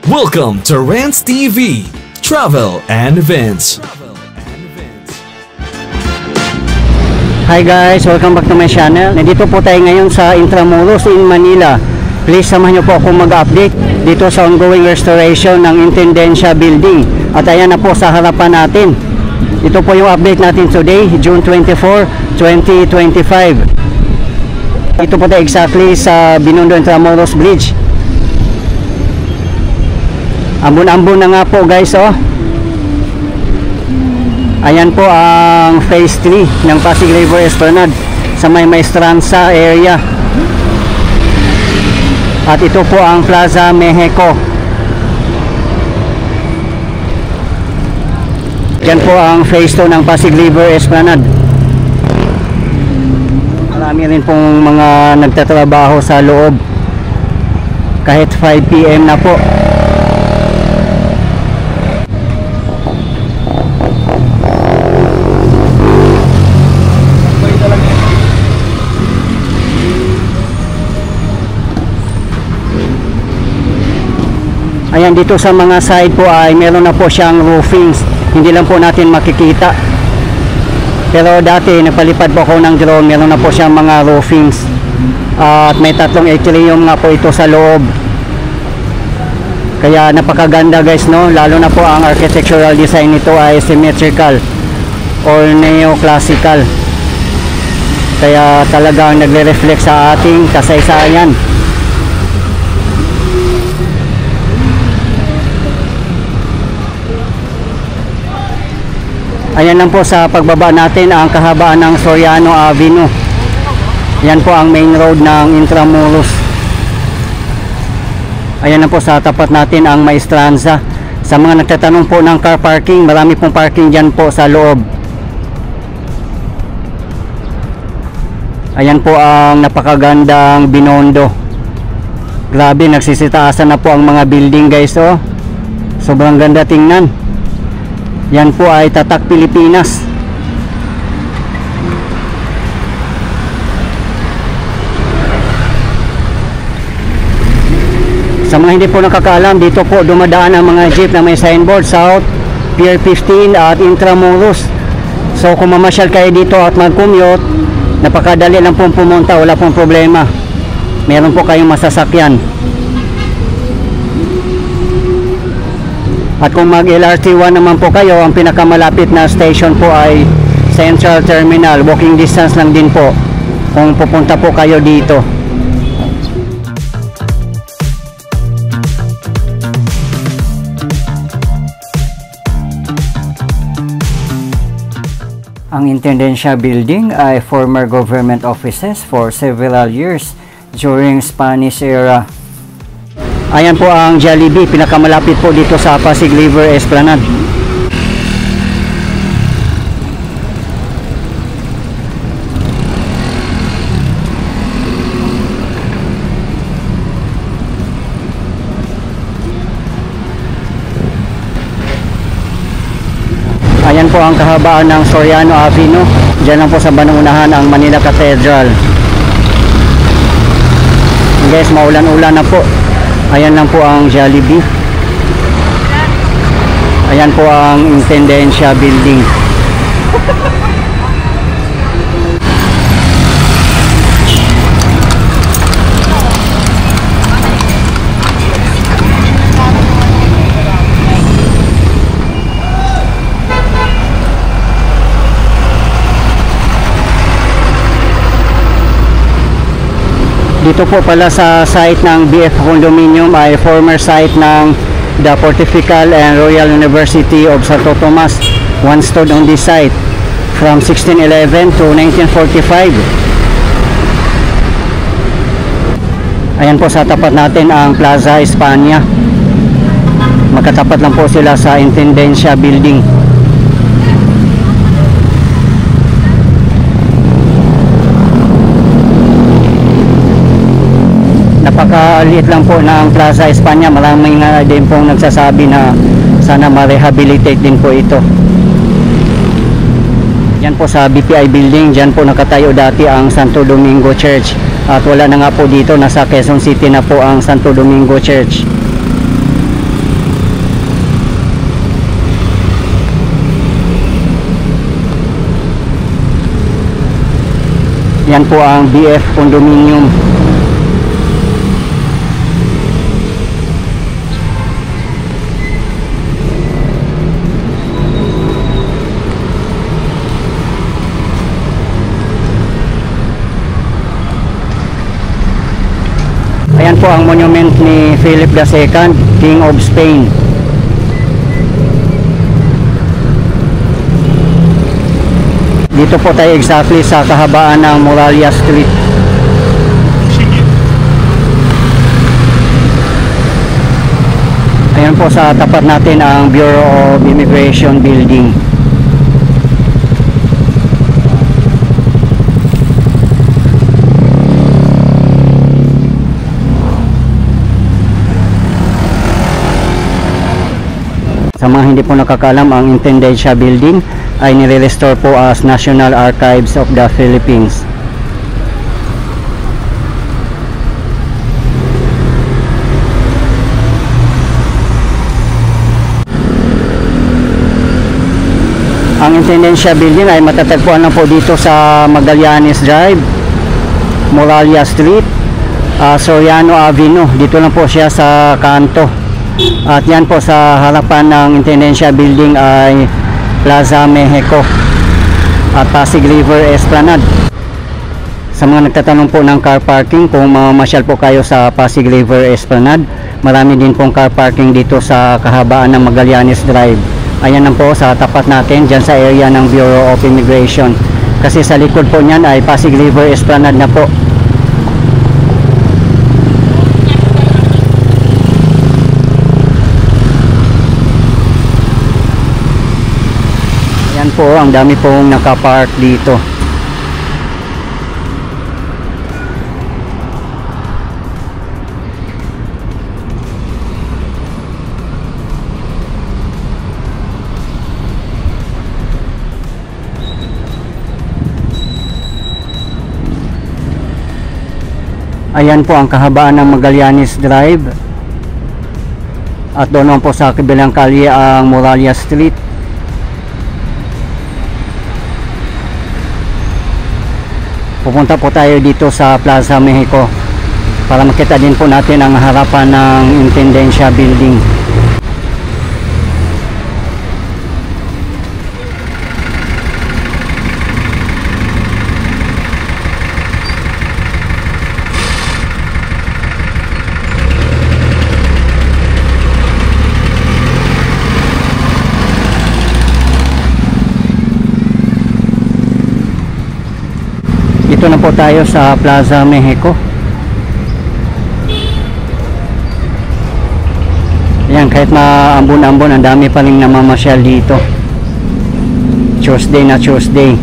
Welcome to Rants TV, Travel and Events. Hi guys, welcome back to my channel. Nandito po tayo ngayon sa Intramuros in Manila. Please samahan niyo po ako mag-update dito sa ongoing restoration ng Intendencia Building. At ayan na po sa harapan natin. Ito po yung update natin today, June 24, 2025. Ito po tayo exactly sa Binondo Intramuros Bridge. Ambon-ambon na nga po guys, oh. Ayan po ang phase 3 ng Pasig River Esplanade sa may Maestranza area. At ito po ang Plaza Mexico. Yan po ang phase 2 ng Pasig River Esplanade. Marami rin pong mga nagtatrabaho sa loob kahit 5 PM na po. Ayan, dito sa mga side po ay meron na po siyang roofings. Hindi lang po natin makikita. Pero dati napalipad po ako ng drone, meron na po siyang mga roofings. At may tatlong atrium nga po ito sa loob. Kaya napakaganda guys, no? Lalo na po ang architectural design nito ay symmetrical or neoclassical. Kaya talagang nagre-reflect sa ating kasaysayan. Ayan lang po sa pagbaba natin ang kahabaan ng Soriano Avenue. Yan po ang main road ng Intramuros. Ayan lang po sa tapat natin ang Maestranza. Sa mga nagtatanong po ng car parking, marami pong parking dyan po sa loob. Ayan po ang napakagandang Binondo. Grabe, nagsisitaasan na po ang mga building guys, oh. Sobrang ganda tingnan. Yan po ay Tatak Pilipinas. Sa mga hindi po nakakaalam, dito po dumadaan ang mga jeep na may signboard South Pier 15 at Intramuros. So kung mamasyal kayo dito at mag-commute, napakadali lang pong pumunta, wala pong problema. Meron po kayong masasakyan. At kung mag-LRT1 naman po kayo, ang pinakamalapit na station po ay Central Terminal. Walking distance lang din po kung pupunta po kayo dito. Ang Intendencia Building ay former government offices for several years during Spanish era. Ayan po ang Jollibee, pinakamalapit po dito sa Pasig River Esplanade. Ayan po ang kahabaan ng Soriano Avenue. Diyan lang po sa banuunahan ang Manila Cathedral. Guys, maulan-ulan na po. Ayan lang po ang Jollibee. Ayan po ang Intendencia Building. Dito po pala sa site ng BF Condominium ay former site ng the Pontifical and Royal University of Santo Tomas. Once stood on this site from 1611 to 1945. Ayan po sa tapat natin ang Plaza España. Magkatapat lang po sila sa Intendencia Building. Napakaliit lang po ng Plaza España. Maraming din pong nagsasabi na sana ma-rehabilitate din po ito. Yan po sa BPI building, dyan po nakatayo dati ang Santo Domingo Church. At wala na nga po dito, nasa Quezon City na po ang Santo Domingo Church. Yan po ang BF Condominium. Ayan po ang monument ni Philip II, King of Spain. Dito po tayo exactly sa kahabaan ng Muralla Street. Ayan po sa tapat natin ang Bureau of Immigration building. Sa mga hindi po nakakaalam, ang Intendencia Building ay nire-restore po as National Archives of the Philippines. Ang Intendencia Building ay matatagpuan lang po dito sa Magallanes Drive, Muralla Street, Soriano Avenue. Dito lang po siya sa kanto. At yan po sa harapan ng Intendencia Building ay Plaza Mexico at Pasig River Esplanade. Sa mga nagtatanong po ng car parking, kung mamasyal po kayo sa Pasig River Esplanade, marami din pong car parking dito sa kahabaan ng Magallanes Drive. Ayan lang po sa tapat natin, dyan sa area ng Bureau of Immigration. Kasi sa likod po niyan ay Pasig River Esplanade na po. Yan po, ang dami pong nakapark dito. Ayan po ang kahabaan ng Magallanes Drive. At doon naman po sa kabilang kalye ang Muralla Street. Pupunta po tayo dito sa Plaza Mexico para makita din po natin ang harapan ng Intendencia Building. Dito na po tayo sa Plaza Mexico. Ayan, kahit maambon-ambon, ang dami pa rin namamasyal dito. Tuesday na Tuesday.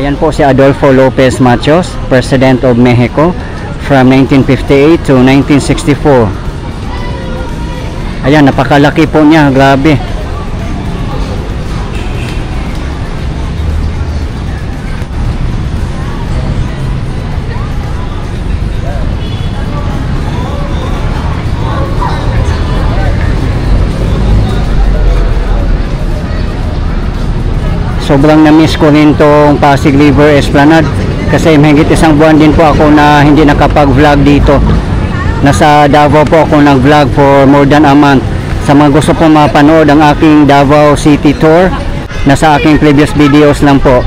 Ayan po si Adolfo Lopez Machos, President of Mexico from 1958 to 1964. Ayan, napakalaki po niya, grabe. Sobrang na-miss ko rin tong Pasig River Esplanade kasi mahigit isang buwan din po ako na hindi nakapag-vlog dito. Nasa Davao po ako nag-vlog for more than a month. Sa mga gusto po mapanood ang aking Davao City Tour, nasa aking previous videos lang po.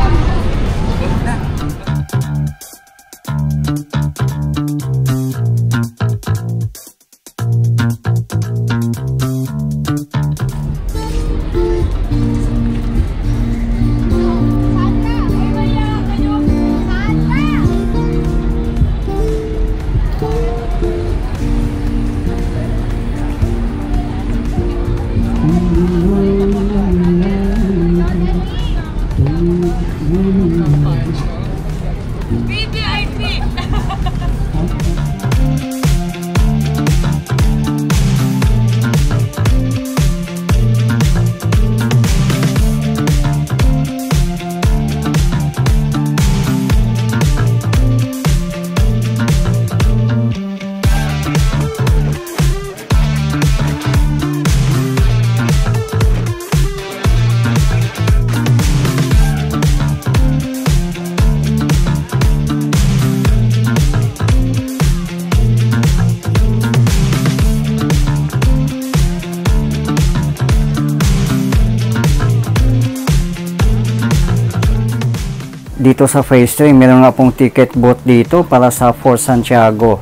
Dito sa phase 3, meron nga pong ticket booth dito para sa Fort Santiago.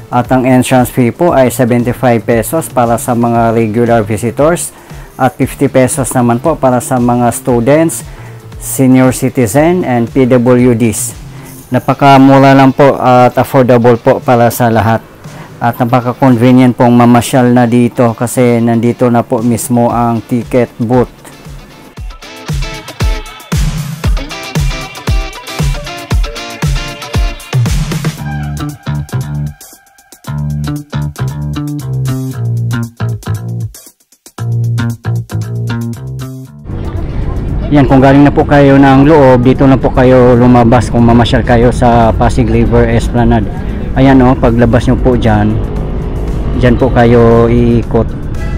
At ang entrance fee po ay 75 pesos para sa mga regular visitors at 50 pesos naman po para sa mga students, senior citizen and PWDs. Napakamura lang po at affordable po para sa lahat. At napaka-convenient pong mamasyal na dito kasi nandito na po mismo ang ticket booth. Yan, kung galing na po kayo ng loob, dito na po kayo lumabas kung mamasyal kayo sa Pasig River Esplanade. Ayan o, paglabas nyo po dyan po kayo iikot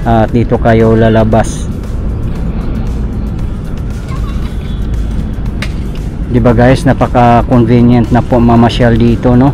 at dito kayo lalabas. Diba guys, napaka convenient na po mamasyal dito, no?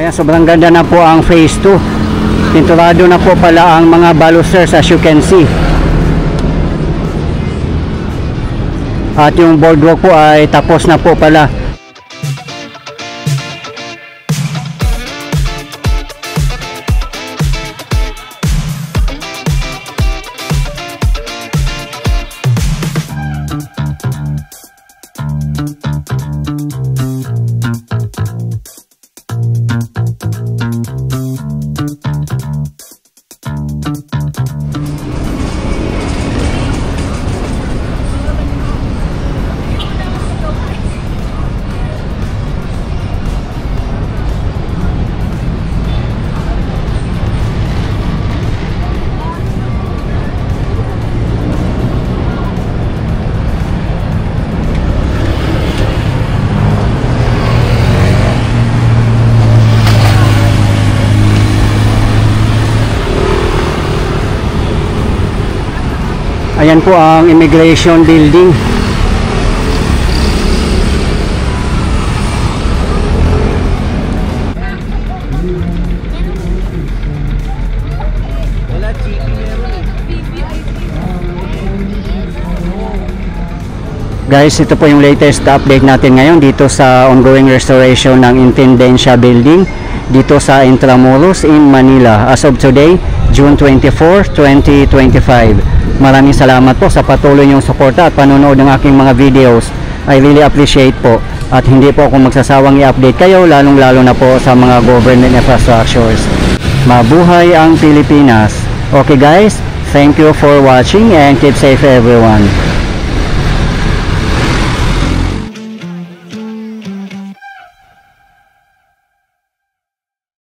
Ayan, sobrang ganda na po ang phase 2. Pinturado na po pala ang mga balusters as you can see. At yung boardwalk po ay tapos na po pala. Ayan po ang immigration building. Guys, ito po yung latest update natin ngayon dito sa ongoing restoration ng Intendencia Building dito sa Intramuros in Manila. As of today, June 24, 2025. Maraming salamat po sa patuloy niyong suporta at panonood ng aking mga videos. I really appreciate po. At hindi po ako magsasawang i-update kayo, lalong-lalo na po sa mga government infrastructures. Mabuhay ang Pilipinas! Okay guys, thank you for watching and keep safe everyone.